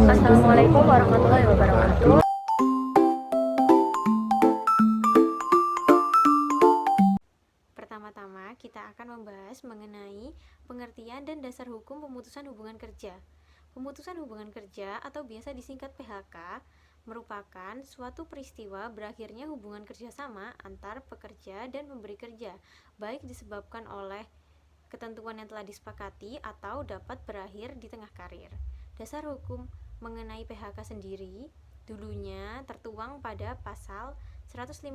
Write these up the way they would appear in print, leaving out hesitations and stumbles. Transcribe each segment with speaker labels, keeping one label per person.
Speaker 1: Assalamualaikum warahmatullahi wabarakatuh. Pertama-tama, kita akan membahas mengenai pengertian dan dasar hukum pemutusan hubungan kerja. Pemutusan hubungan kerja atau biasa disingkat PHK merupakan suatu peristiwa berakhirnya hubungan kerjasama antar pekerja dan pemberi kerja, baik disebabkan oleh ketentuan yang telah disepakati atau dapat berakhir di tengah karir. Dasar hukum mengenai PHK sendiri dulunya tertuang pada pasal 158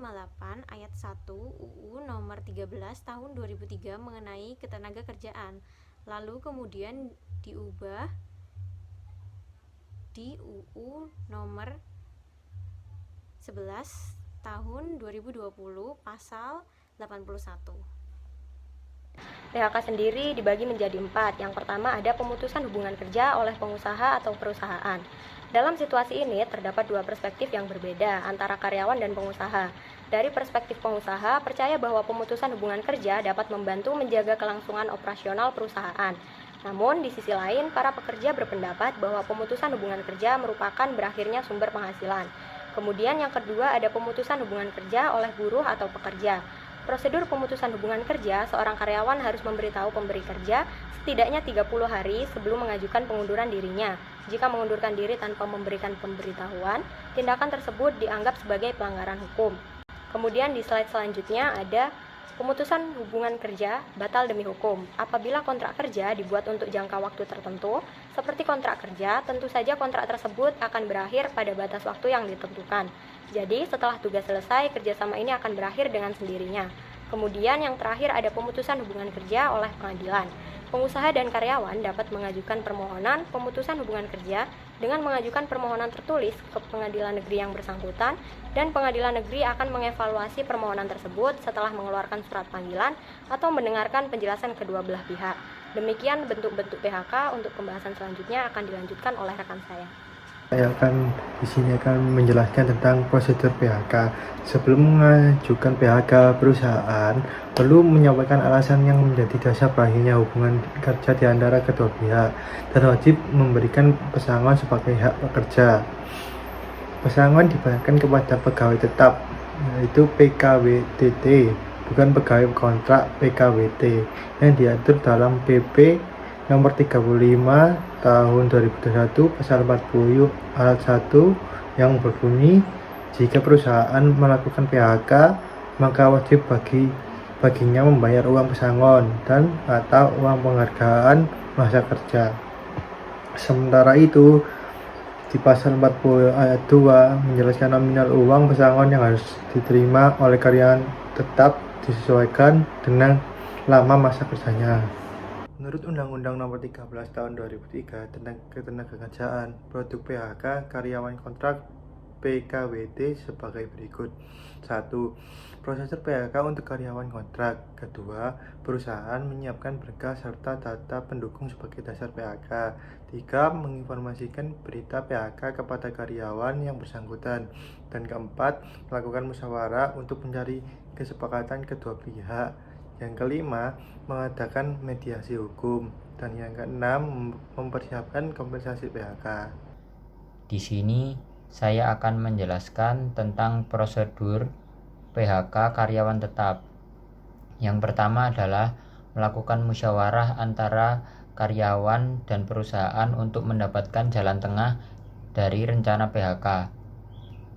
Speaker 1: ayat 1 UU nomor 13 tahun 2003 mengenai ketenagakerjaan, lalu kemudian diubah di UU nomor 11 tahun 2020 pasal 81.
Speaker 2: PHK sendiri dibagi menjadi 4. Yang pertama ada pemutusan hubungan kerja oleh pengusaha atau perusahaan. Dalam situasi ini terdapat dua perspektif yang berbeda antara karyawan dan pengusaha. Dari perspektif pengusaha, percaya bahwa pemutusan hubungan kerja dapat membantu menjaga kelangsungan operasional perusahaan. Namun, di sisi lain, para pekerja berpendapat bahwa pemutusan hubungan kerja merupakan berakhirnya sumber penghasilan. Kemudian yang kedua ada pemutusan hubungan kerja oleh buruh atau pekerja. Prosedur pemutusan hubungan kerja, seorang karyawan harus memberitahu pemberi kerja setidaknya 30 hari sebelum mengajukan pengunduran dirinya. Jika mengundurkan diri tanpa memberikan pemberitahuan, tindakan tersebut dianggap sebagai pelanggaran hukum. Kemudian di slide selanjutnya ada pemutusan hubungan kerja batal demi hukum. Apabila kontrak kerja dibuat untuk jangka waktu tertentu, seperti kontrak kerja, tentu saja kontrak tersebut akan berakhir pada batas waktu yang ditentukan. Jadi, setelah tugas selesai, kerjasama ini akan berakhir dengan sendirinya. Kemudian yang terakhir ada pemutusan hubungan kerja oleh pengadilan. Pengusaha dan karyawan dapat mengajukan permohonan pemutusan hubungan kerja dengan mengajukan permohonan tertulis ke pengadilan negeri yang bersangkutan, dan pengadilan negeri akan mengevaluasi permohonan tersebut setelah mengeluarkan surat panggilan atau mendengarkan penjelasan kedua belah pihak. Demikian bentuk-bentuk PHK. Untuk pembahasan selanjutnya akan dilanjutkan oleh rekan saya.
Speaker 3: Saya di sini akan menjelaskan tentang prosedur PHK. Sebelum mengajukan PHK perusahaan, perlu menyampaikan alasan yang menjadi dasar berakhirnya hubungan kerja di antara kedua pihak, dan wajib memberikan pesangon sebagai hak pekerja. Pesangon dibayarkan kepada pegawai tetap, yaitu PKWTT, bukan pegawai kontrak PKWT, yang diatur dalam PP nomor 35 tahun 2021 pasal 40 ayat 1 yang berbunyi, jika perusahaan melakukan PHK maka wajib baginya membayar uang pesangon dan atau uang penghargaan masa kerja. Sementara itu di pasal 40 ayat 2 menjelaskan nominal uang pesangon yang harus diterima oleh karyawan tetap disesuaikan dengan lama masa kerjanya. Menurut Undang-Undang Nomor 13 Tahun 2003 tentang Ketenagakerjaan, produk PHK karyawan kontrak PKWT sebagai berikut. 1. Prosedur PHK untuk karyawan kontrak. 2. Perusahaan menyiapkan berkas serta data pendukung sebagai dasar PHK. 3. Menginformasikan berita PHK kepada karyawan yang bersangkutan. Dan 4. Melakukan musyawarah untuk mencari kesepakatan kedua pihak. Yang kelima, mengadakan mediasi hukum. Dan yang keenam, mempersiapkan kompensasi PHK.
Speaker 4: Di sini saya akan menjelaskan tentang prosedur PHK karyawan tetap. Yang pertama adalah melakukan musyawarah antara karyawan dan perusahaan untuk mendapatkan jalan tengah dari rencana PHK.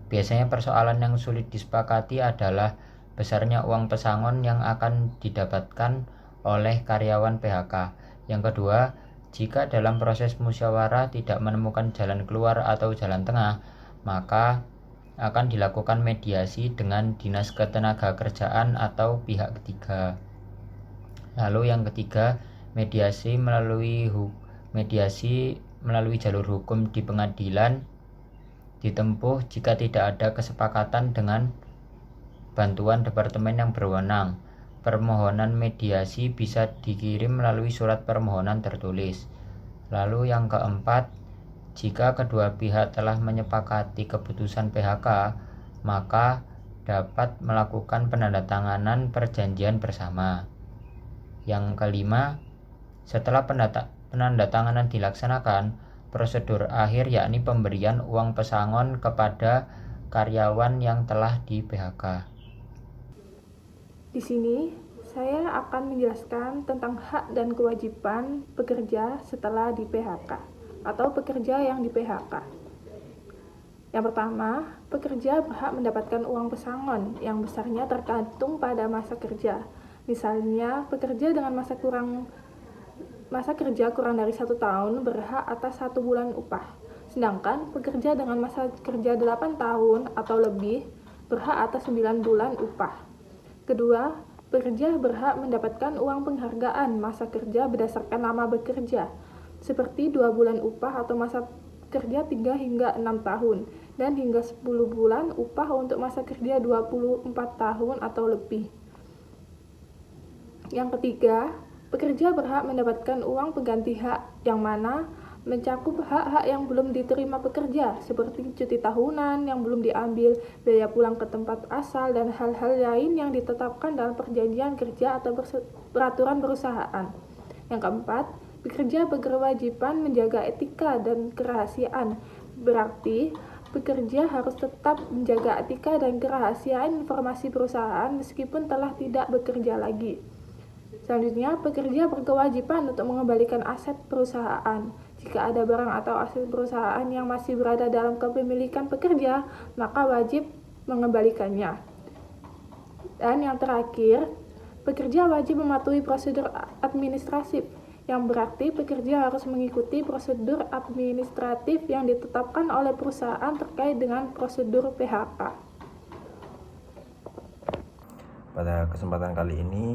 Speaker 4: Biasanya persoalan yang sulit disepakati adalah besarnya uang pesangon yang akan didapatkan oleh karyawan PHK. Yang kedua, jika dalam proses musyawarah tidak menemukan jalan keluar atau jalan tengah, maka akan dilakukan mediasi dengan Dinas Ketenagakerjaan atau pihak ketiga. Lalu yang ketiga, mediasi melalui jalur hukum di pengadilan ditempuh jika tidak ada kesepakatan dengan bantuan departemen yang berwenang. Permohonan mediasi bisa dikirim melalui surat permohonan tertulis. Lalu yang keempat, jika kedua pihak telah menyepakati keputusan PHK, maka dapat melakukan penandatanganan perjanjian bersama. Yang kelima, Setelah penandatanganan dilaksanakan, prosedur akhir yakni pemberian uang pesangon kepada karyawan yang telah di PHK.
Speaker 5: Di sini, saya akan menjelaskan tentang hak dan kewajiban pekerja setelah di PHK atau pekerja yang di PHK. Yang pertama, pekerja berhak mendapatkan uang pesangon yang besarnya tergantung pada masa kerja. Misalnya, pekerja dengan masa kerja kurang dari 1 tahun berhak atas 1 bulan upah. Sedangkan pekerja dengan masa kerja 8 tahun atau lebih berhak atas 9 bulan upah. Kedua, pekerja berhak mendapatkan uang penghargaan masa kerja berdasarkan lama bekerja, seperti 2 bulan upah atau masa kerja 3 hingga 6 tahun, dan hingga 10 bulan upah untuk masa kerja 24 tahun atau lebih. Yang ketiga, pekerja berhak mendapatkan uang pengganti hak yang mana mencakup hak-hak yang belum diterima pekerja, seperti cuti tahunan yang belum diambil, biaya pulang ke tempat asal, dan hal-hal lain yang ditetapkan dalam perjanjian kerja atau peraturan perusahaan. Yang keempat, pekerja berkewajiban menjaga etika dan kerahasiaan. Berarti, pekerja harus tetap menjaga etika dan kerahasiaan informasi perusahaan meskipun telah tidak bekerja lagi. Selanjutnya, pekerja berkewajiban untuk mengembalikan aset perusahaan. Jika ada barang atau aset perusahaan yang masih berada dalam kepemilikan pekerja, maka wajib mengembalikannya. Dan yang terakhir, pekerja wajib mematuhi prosedur administratif, yang berarti pekerja harus mengikuti prosedur administratif yang ditetapkan oleh perusahaan terkait dengan prosedur PHK.
Speaker 6: Pada kesempatan kali ini,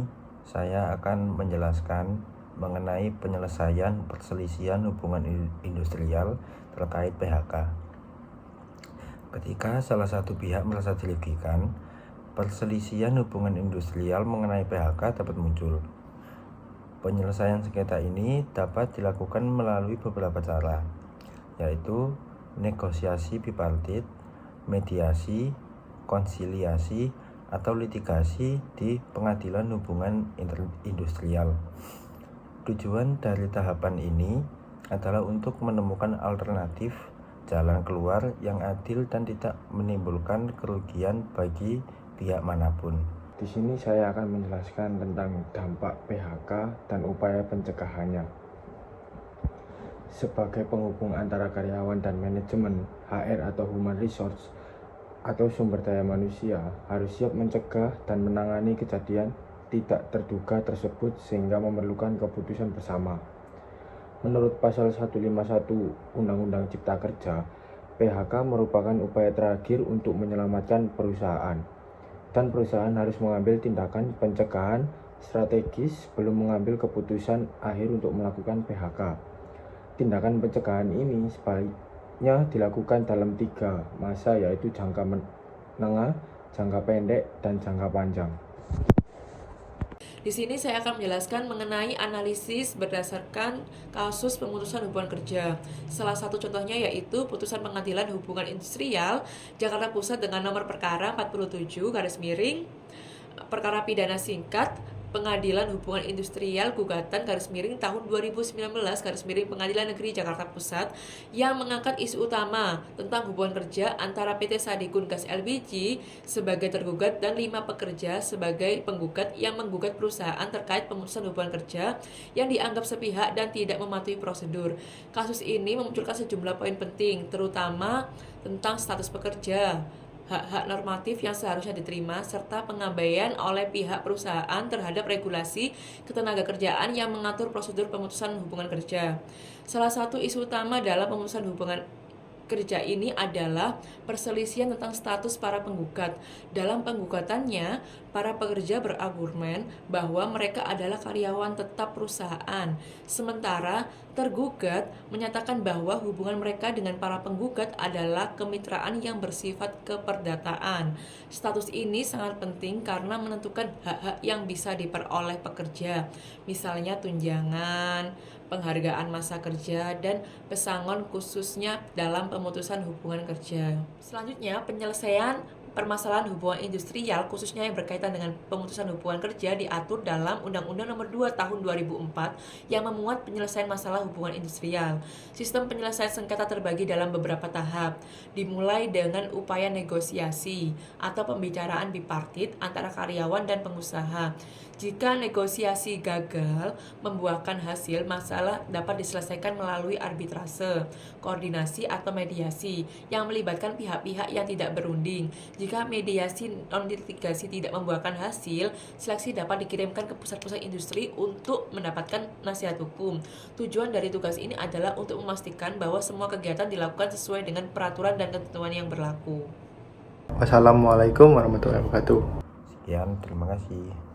Speaker 6: saya akan menjelaskan mengenai penyelesaian perselisihan hubungan industrial terkait PHK. Ketika salah satu pihak merasa dirugikan, perselisihan hubungan industrial mengenai PHK dapat muncul. Penyelesaian sengketa ini dapat dilakukan melalui beberapa cara, yaitu negosiasi bipartit, mediasi, konsiliasi, atau litigasi di pengadilan hubungan industrial. Tujuan dari tahapan ini adalah untuk menemukan alternatif jalan keluar yang adil dan tidak menimbulkan kerugian bagi pihak manapun.
Speaker 3: Di sini saya akan menjelaskan tentang dampak PHK dan upaya pencegahannya. Sebagai penghubung antara karyawan dan manajemen HR atau human resource atau sumber daya manusia harus siap mencegah dan menangani kejadian tidak terduga tersebut sehingga memerlukan keputusan bersama. Menurut pasal 151 Undang-Undang Cipta Kerja, PHK merupakan upaya terakhir untuk menyelamatkan perusahaan, dan perusahaan harus mengambil tindakan pencegahan strategis sebelum mengambil keputusan akhir untuk melakukan PHK. Tindakan pencegahan ini sebaiknya dilakukan dalam 3 masa, yaitu jangka menengah, jangka pendek, dan jangka panjang.
Speaker 7: Di sini saya akan menjelaskan mengenai analisis berdasarkan kasus pemutusan hubungan kerja. Salah satu contohnya yaitu putusan Pengadilan Hubungan Industrial Jakarta Pusat dengan nomor perkara 47 perkara pidana singkat Pengadilan Hubungan Industrial Gugatan tahun 2019 Pengadilan Negeri Jakarta Pusat yang mengangkat isu utama tentang hubungan kerja antara PT Sadigun Gas LPG sebagai tergugat dan 5 pekerja sebagai penggugat yang menggugat perusahaan terkait pemutusan hubungan kerja yang dianggap sepihak dan tidak mematuhi prosedur. Kasus ini memunculkan sejumlah poin penting, terutama tentang status pekerja, hak-hak normatif yang seharusnya diterima, serta pengabaian oleh pihak perusahaan terhadap regulasi ketenagakerjaan yang mengatur prosedur pemutusan hubungan kerja. Salah satu isu utama dalam pemutusan hubungan kerja ini adalah perselisihan tentang status para penggugat. Dalam penggugatannya, para pekerja berargumen bahwa mereka adalah karyawan tetap perusahaan, sementara tergugat menyatakan bahwa hubungan mereka dengan para penggugat adalah kemitraan yang bersifat keperdataan. Status ini sangat penting karena menentukan hak-hak yang bisa diperoleh pekerja, misalnya tunjangan, penghargaan masa kerja, dan pesangon khususnya dalam pemutusan hubungan kerja. Selanjutnya, penyelesaian permasalahan hubungan industrial khususnya yang berkaitan dengan pemutusan hubungan kerja diatur dalam Undang-Undang Nomor 2 Tahun 2004 yang memuat penyelesaian masalah hubungan industrial. Sistem penyelesaian sengketa terbagi dalam beberapa tahap, dimulai dengan upaya negosiasi atau pembicaraan bipartit antara karyawan dan pengusaha. Jika negosiasi gagal membuahkan hasil, masalah dapat diselesaikan melalui arbitrase, koordinasi atau mediasi yang melibatkan pihak-pihak yang tidak berunding. Jika mediasi non-litigasi tidak membuahkan hasil, seleksi dapat dikirimkan ke pusat-pusat industri untuk mendapatkan nasihat hukum. Tujuan dari tugas ini adalah untuk memastikan bahwa semua kegiatan dilakukan sesuai dengan peraturan dan ketentuan yang berlaku.
Speaker 3: Wassalamualaikum warahmatullahi wabarakatuh.
Speaker 6: Sekian, terima kasih.